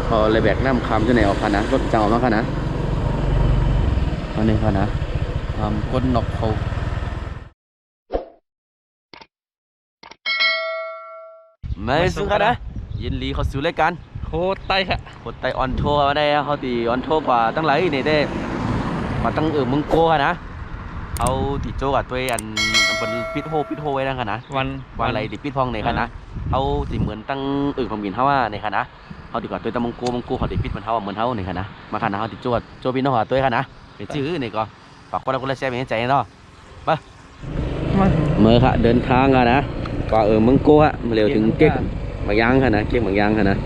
พอเลยแบกน้ำคำจะไหนออกค่ะนะรถจังออกมาค่ะนะอันนี้ค่ะนะก้นนกเขาไม่ซึ่งค่ะนะยินดีเขาสู่รายการโคตรไตค่ะโคตรไตออนทัวร์ได้เขาตีออนทัวร์กว่าตั้งหลายนี่ได้มาตั้งมึงโก้ค่ะนะเอาติดโจกับตัวอันเป็นปิดโฮไว้นั่นค่ะนะวันอะไรติดปิดพองในค่ะนะเอาติเหมือนตั้งของมินเท่าว่าในค่ะนะเขาดีกว่าตัวตะมงโก้เขาติดปิดมันเท่าเหมือนเท่าในค่ะนะมาค่ะนะเขาติดโจปินน้องหัวตัวค่ะนะเป็นชื่อนี่ก็ฝากคนละแชร์เป็นใจเนาะไปเมื่อค่ะเดินทางค่ะนะกว่ามึงโก้ฮะมาเร็วถึงเก๊กบางยางค่ะนะเก๊กบางยางค่ะนะ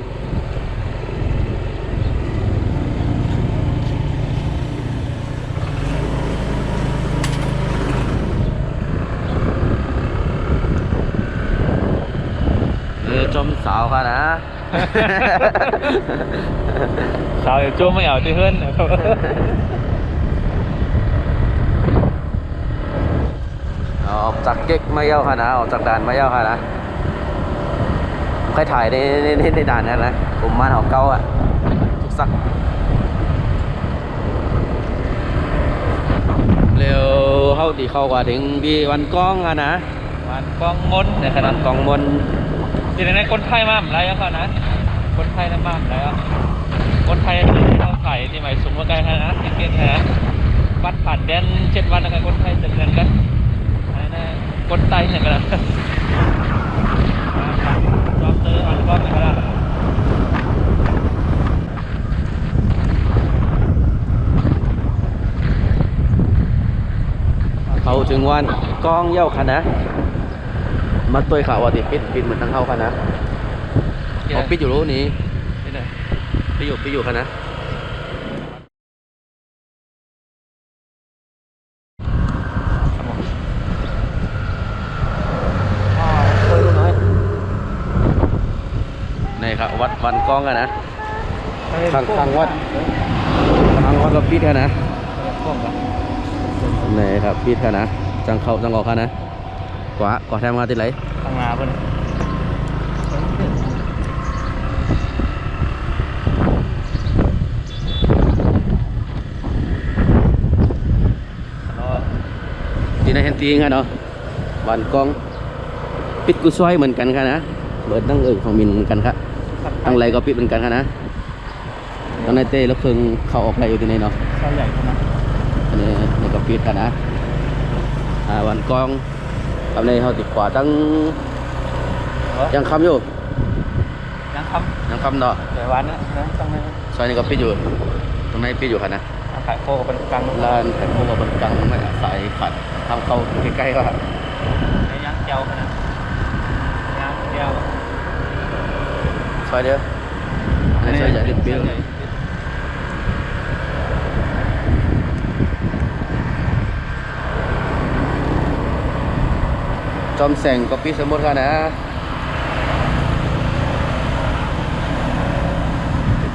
จมสาวค่ะนะสาวจมไม่เอาที่เฮิรนนะครับออกจากเก๊กมาเย้าค่ะนะออกจากด่านมาเย้าค่ะนะใครถ่ายในด่านนั้นนะผมมาหอเก้าอ่ะทุกสักเร็วเข้าดีเข้ากว่าถึงดีวันกล้องอ่ะนะวันกองมนในขณะกองมนที่ในคนไทยมาอะไรก็นะคนไทยนั่นมาอะไรก็คนไทยเขาไข่ที่หมายสูงกว่าไกลนะเก่งนะวัดผ่านแดน7 วันอะไรคนไทยจะเงินกันนะคนไทยเนี่ยกันจอมเตอร์วันกองนะครับเขาถึงวันกล้องเย้าค่ะนะมาตัวข่าวว่าติดปิดเหมือนทั้งเข้าค่ะนะเขาปิดอยู่รู้นี้ปิดอยู่ค่ะนะนี่ครับวัดวันกล้องกันนะทางวัดก็ปิดค่ะนะนี่ครับปิดค่ะนะจังเข้าจังออกค่ะนะกว่าแทงมาติดไหลทางนาเพิ่นที่ในแฮนตีค่ะเนาะวันกองปิดกุซอยเหมือนกันค่ะนะเบิดตั้งของมินเหมือนกันครับตั้งไรก็ปิดเหมือนกันค่ะนะตั้งในเต้แล้วเพิ่งเข้าออกไรอยู่ที่ไหนเนาะซอยใหญ่เท่านั้นอันนี้ก็ปิดค่ะนะวันกองทำในเขาติดกว่าตั้งยังคำอยู่ยังคำเนาะเดี๋ยววันนะตั้งในซอยนี้ก็ปิดอยู่ตรงในปิดอยู่ค่ะนะขายโคกับเป็นกลางร้านขายโคกับเป็นกลางไม่สายขัดทำเข้าใกล้ๆก็ย่างเจียวนะย่างเจียวซอยเดียวอันนี้ซอยใหญ่ดิบเปี้ยวจอมแสงก็ปิดสมมติค่ะนะ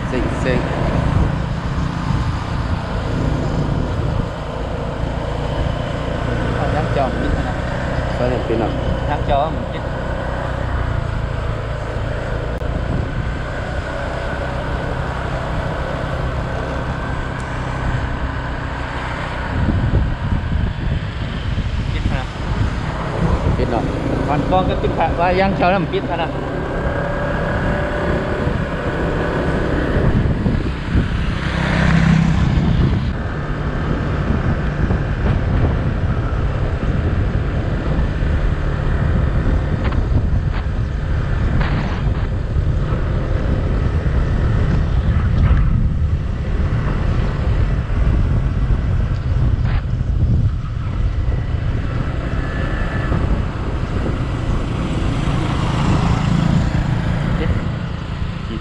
เซ็งย่างเจียวปิดนะซอยนี้ปิดหนักย่างเจียวปิดปิดเนาะวันกองก็ปิดว่าย่างเจียวนั่นปิดนะ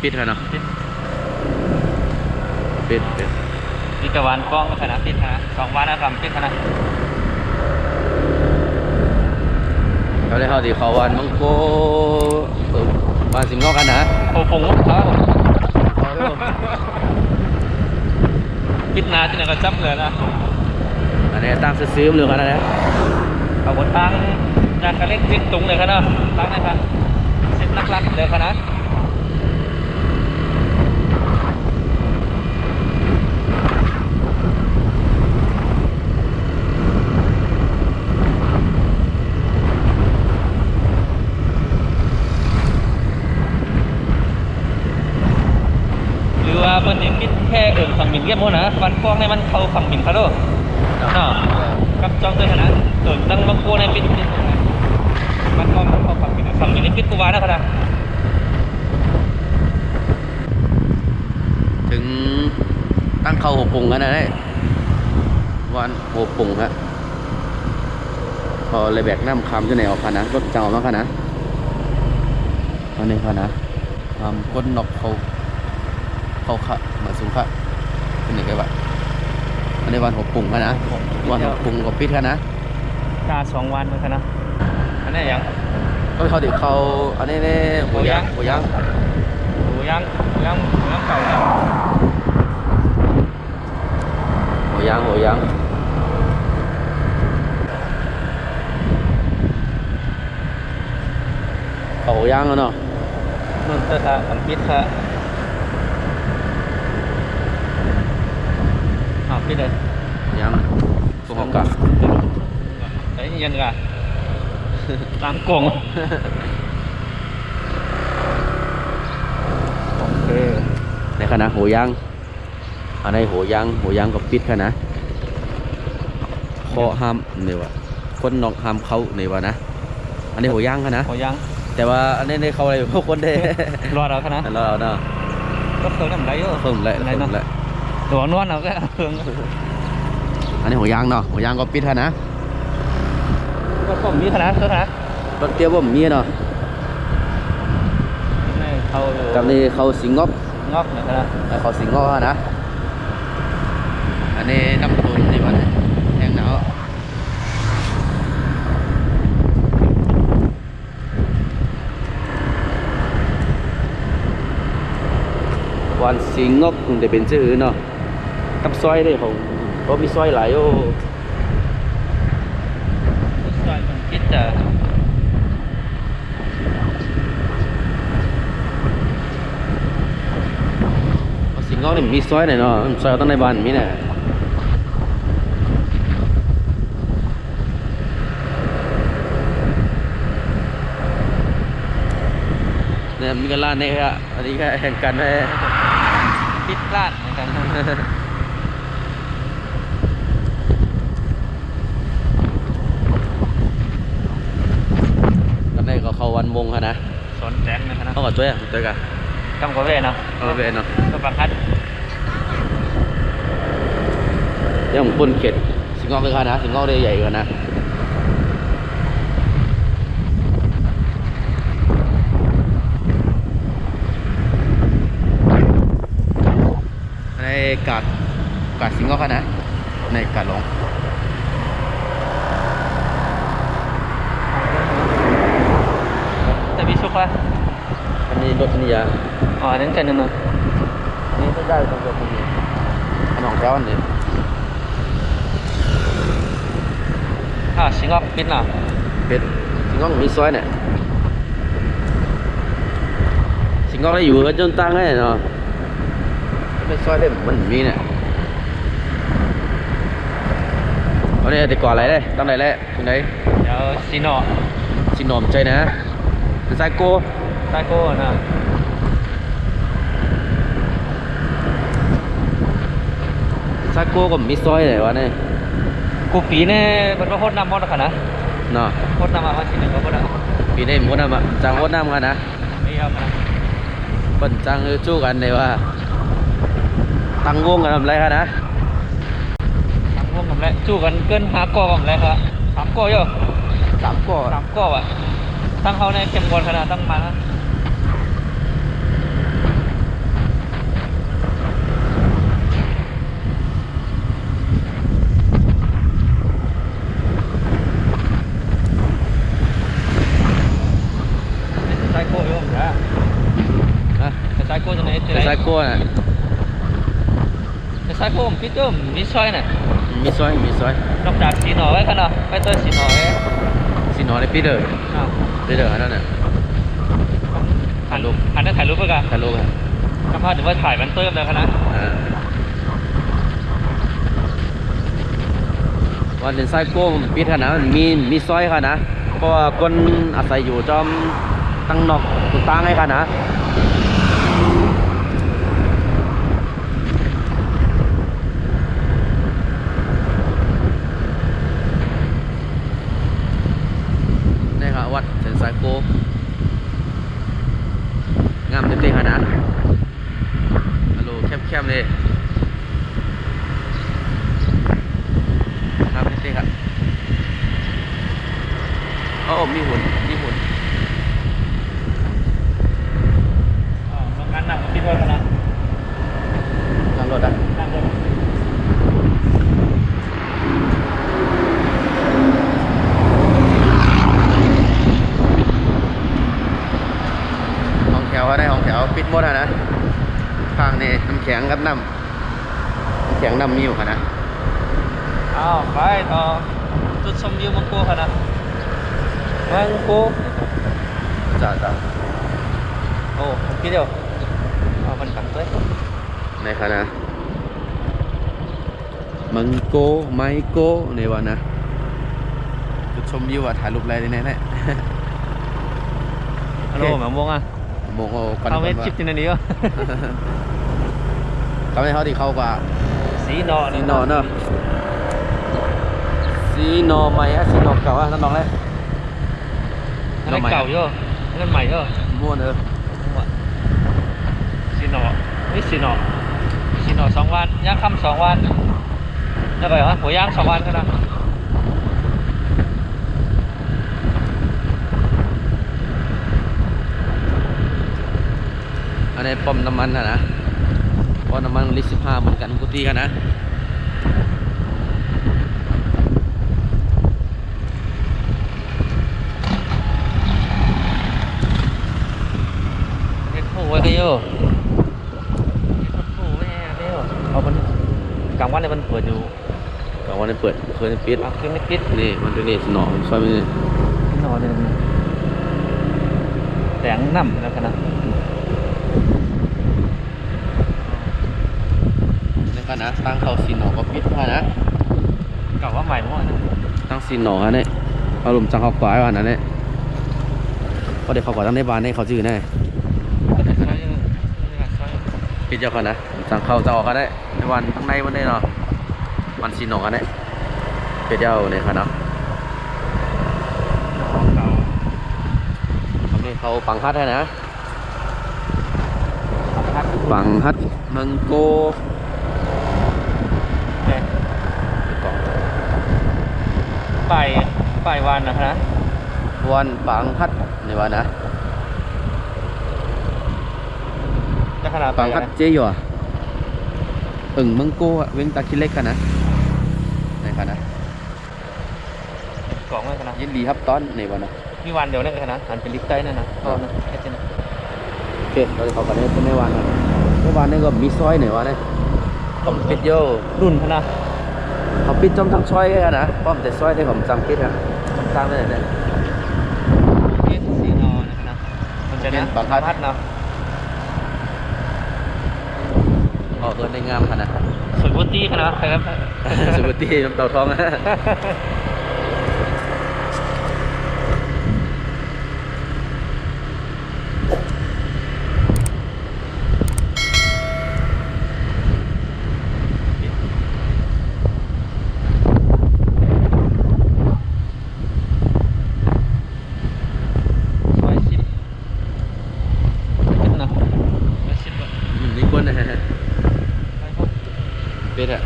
ปิดค่ะเนาะปิดปิดกับวันกล้องก็ขนาดปิดนะ2 วันนะครับปิดขนาดเขาเลยเขาดีเขาวันมังโกวันสิงห์งอกกันนะโอ้ผมครับปิดนาที่ไหนก็จับเลยนะอันนี้ตั้งซื้อๆเลยกันนะเอาบนตั้งยางกระเล็กวิ่งตุงเลยครับเนาะตั้งนะครับเส้นลักๆเลยครับนะ เพิ่นนี่ปิดแค่ฝั่งบินเยี่ยมโมนะฟันฟองในมันเข้าฝั่งบินเขาโดเนาะกับจองด้วยนะดังบางโคในปิดมันฟองเข้าฝั่งบินนี่ปิดกูว่านะเขานะ ถึงตั้งเข้าหัวปุ่งกันนะได้วันหัวปุ่งฮะพอเลยแบกน้ำคำที่ไหนออกค่ะนะรถจังออกมาค่ะนะอันนี้ค่ะนะทำก้นนกเขาค่ะเหมือนสูงค่ะเป็นยังไงบ้างอันนี้วันหัวปุ่งค่ะนะวันหัวปุ่งกับปิดค่ะนะ กา2 วันเหมือนกันนะอันนี้ยัง ก็เขาติดเขาอันนี้เนี่ยหัวยาง โอ้ยังเก่าแล้ว หัวยางเขาหัวยางแล้วเนาะ นู่นเตอร์ค่ะอันปิดค่ะปิดเลย ยางตัวหอกกะ ไอ้ยังกะตามกล่องโอเค ในขณะหัวยางอันนี้หัวยางกับปิดค่ะนะข้อห้ามเนี่ยวะคนนอกห้ามเขาเนี่ยวะนะอันนี้หัวยางค่ะนะ โอ้ยัง แต่ว่าอันนี้ในเขาอะไรพวกคนเด้ รอเราค่ะนะ เราเนาะ ก็เพิ่งทำไรเยอะ เพิ่มเลย ไรเนาะตัวนวลเราก็เพิ่ง อันนี้หัวยางเนาะหัวยางก็ปิดค่ะนะ ก็ผมมีคณะเท่านะ รถเตี้ยวบ่มีเนาะ นี่เขา กับนี่เขาสิงงอบ งอกนะคณะ เขาสิงงอบนะอันนี้น้ำตุนนี่วะแห้งหนาววันสิงงอบคงจะเป็นชื่อเนาะกับซอยได้ของก็มีซอยหลายโอ้ ซอยมันคิดจะ สิงงอบนี่มีซอยไหนเนาะซอยตั้งในบ้านมีเนี่ยเนี่ยมีกันร้านนี่ครับอันนี้ก็แข่งกันให้ ปิดลาดเหมือนกัน กันได้ก็เข้าวันมงค่ะนะ สนแสงนะคณะ เข้ากับตัวกัน กำกับเวเนาะ เข้าไปเนาะ ก็บังคับ ยังปนเข็ดสิงงอกเลยค่ะนะสิงงอกได้ใหญ่กว่านะในกาดสิงงอกค่ะนะในกาดหลง แต่มีชุกละ อันนี้รถนี่ยา อ๋อนั่นกันนึงเนาะ อันนี้ไม่ได้ต้องรถนี่อันของแก้วอันนี้ สิงคโปร์ปิดเนาะ เป็ดสิงงอกมีซอยเนี่ยสิงงอกได้อยู่กันจนตั้งให้เนาะไม่ซอยได้มันมีเนี่ยอันนี้แต่ก่อนอะไรได้ตั้งไหนแล้วตรงไหน เดี๋ยวซีโน่ ชินอมใจนะเป็นไซโก้ ไซโก้นะ ไซโก้ก็มีซอยไหนวะเนี่ย กูปีเนี่ยมันมาโคตรน้ำมอดค่ะนะ เนาะ โคตรน้ำมาทีหนึ่งก็โคตรน้ำ ปีนี้หมดน้ำอ่ะจังหมดน้ำกันนะ ไม่เอาค่ะนะ เปิ่นจังจู้กันเลยว่าตั้งวงกันทำไรกันนะ ทั้งวงกับแล้วจู้กันเกิน5 กอกับแล้วครับ3 กอเยอะ 3 ก่อ 3 กออ่ะตั้งเขาในเข้มข้นขนาดตั้งมานะไซโก้โยมนะ ฮะ ไซโก้จะไหนจะ เป็น ไห ไซ น โก้น่ะ ไซโก้ผมคิดว่ามีซอยน่ะ มีซอย นอกจากสีหน่อไว้กันเนาะไปเตยสีหน่อไว้ สินอในปีเดอร์ อ้าว ปีเดอร์อันนั้นน่ะ ถ่ายรูปได้ถ่ายรูปไปกัน ทะลุกัน คำพาถึงว่าถ่ายมันเติมเลยคณะ วันเป็นไซโก้ปีขนาดมีซอยค่ะนะเพราะว่าคนอาศัยอยู่จอมตั้งนอกตุกตั้งให้ค่ะนะ นี่น้ำนี่ครับโอ้มีหุ่นอ๋อโรงงานหนักกับพี่ด้วยกันนะ นั่งรถอ่ะ นั่งรถ ห้องแถวก็ได้ห้องแถวปิดหมดอ่ะนะข้างนี่น้ำแข็งกับน้ำแข็งน้ำมีอยู่ค่ะนะ อ้าวไปต่อจุดชมวิวมังโกค่ะนะมังโก จ้า โอ้พี่เดียวเอามันกลับด้วย ในค่ะนะมังโกไมโกในวันนะจุดชมวิวอ่ะถ่ายรูปอะไรได้แน่ ฮัลโหลแมวมงอ่ะ ๆโมโหกัน เอาไม่ชิปที่นั่นดีวะ เขาไม่เขาที่เข้ากว่า สีนอ สีนอเนอะสีนอใหม่อะสีนอเก่าอะนั่นน้องเลย อันนั้นเก่าเยอะอันนั้นใหม่เยอะ ม้วนสีนอนี่สีนอ2 วันย่างค่ำ2 วันแล้วก็เหรอหัวย่าง2 วันก็ได้ อันนี้ปั๊มน้ำมันนะเพราะน้ำมันลิตร15เหมือนกันกุฏิกันนะ เฮ็ดโผล่ไว้ก็เยอะเฮ็ดโผล่ไว้เยอะเอามันกลางวันเนี่ยมันเปิดอยู่ กลางวันนี้เปิดคืนนี้ปิด คืนนี้ปิด นี่มันเป็นนี่สนอซอยมันนี่ นอนเนี่ยแสงน้ำแล้วกันนะ นี่กันนะตั้งเข้าสีหนอก็ปิดค่ะนะ เก่าว่าใหม่มั้งนะ ตั้งสีหนอฮะเนี่ยเอาลมจังเขากวายวันนั้นเนี่ยเพราะเดี๋ยวเขาก่อตั้งในบ้านให้เขาจื้อแน่ปิดเจ้ากันนะจังเข้าจะออกกันได้ในวันข้างในวันได้เนาะวันสีหนอกันได้ปิดเจ้าเนี่ยค่ะเนาะทำนี่เขาปังฮัดให้นะปังฮัดมังโกป้ายวันนะ วันปังฮัดในวันนะ จะขนาด ปังฮัดเจียวมังโกอะเว้งตาคิดเล็กกันนะในค่ะนะ กล่องไว้ขนาด ยินดีครับตอนในวันนะ มีวันเดียวนั่นขนาดหันเป็นลิฟต์ใต้นั่นนะตอนนั้นแค่นั้น โอเคเราจะเข้ากันในวันนะในวันนี้ก็มีซอยไหนวะเนี่ยผมปิดโย รุ่นขนาด เขาปิดจมทั้งซอยกันนะป้อมแต่ซอยได้ผมจำปิดครับผมสร้างได้เลย สีนอนะมันจะนั้นพัดเนาะ ออกเงินได้งามขนาด สวยบุตรีขนาดใครครับ สุบตี้น้ำเต่าทองนะมีคนนะฮะปิดอะ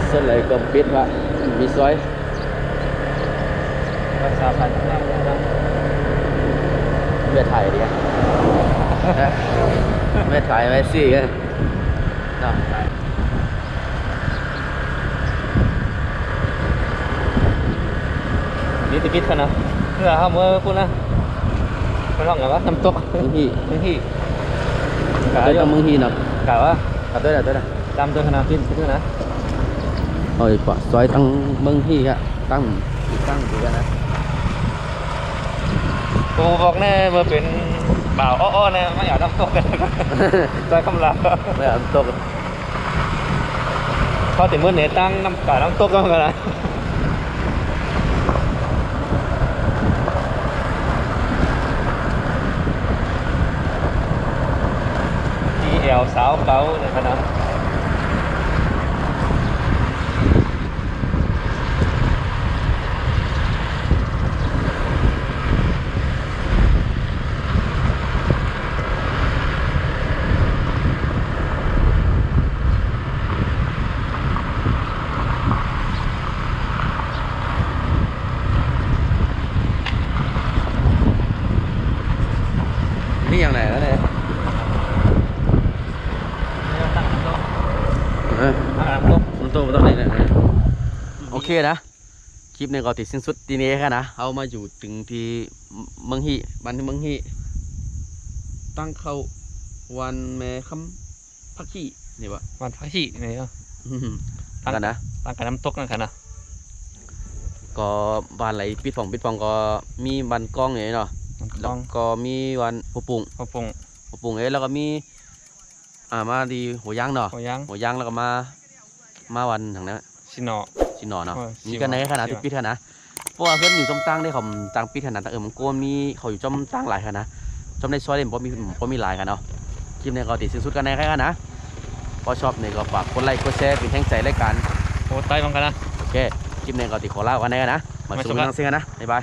เส้นไหลก็ปิดวะมีซอย ภาษาพันธุ์นะ เพื่อถ่ายดิไม่ถ่ายไม่ซี่กันนะถ่าย นี่ติดขนาดเพื่อเอาเมื่อพูดนะไปลองกันว่าน้ำตก มึงฮี ที่ ตัวจะมึงฮีเนาะ กล่าวว่า กับตัวไหน จำตัวขนาดพินขึ้นนะ เอ้ยปะซอยตั้งมึงฮีกะตั้งดูกันนะ กูบอกแน่เมื่อเป็นบ่าวอ้อๆแน่ไม่อยากน้ำตกกันใจคำลา ไม่เอาตก พอถึงเมื่อเนี่ยตั้งน้ำกาน้ำตกกันนะที่แอวสาวเก๋าเนี่ยขนาด ตัวตอนนี้เนี่ยโอเคนะคลิปนี้ก็ติดสิ้นสุดทีนี้แค่นะเอามาอยู่ถึงที่เมืองฮีบ้านที่เมืองฮีตั้งเข้าวันแม่คำพักขี้นี่วะ วันพระหินี่เนาะ ตั้งกันนะ ต่างกับน้ำตกนั่นค่ะนะ ก็บ้านไหลปิดฟองก็มีวันกล้องอย่างนี้เนาะ มัน แล้ ต้ ว อง ก็มีวันปูปุง พระปง ปูปุงแล้วก็มีมาดีหัวย่างเนาะ หัวย่าง หัวย่างแล้วก็มาวันทางนั้น ชินอ ชินหนอเนาะ เออ มีกันในขนาดที่ปิดขนาดนะเพราะว่าเพื่อนอยู่จมตั้งได้เขาตั้งปิดขนาดแต่มันโกนมีเขาอยู่จมตั้งหลายขนาดจมในซอยเด่นเพราะมีหลายกันเนาะคลิปนี้ก็ติดสิ้นสุดกันในแค่กันนะพอชอบเนี่ยก็ฝากกดไลค์กดแชร์เป็นแห่งใจรายการ โอ้ใต้บังกันนะ โอเคคลิปนี้ก็ติดขอลากันในกันนะมาสู่นังเสียงกันนะบ๊ายบาย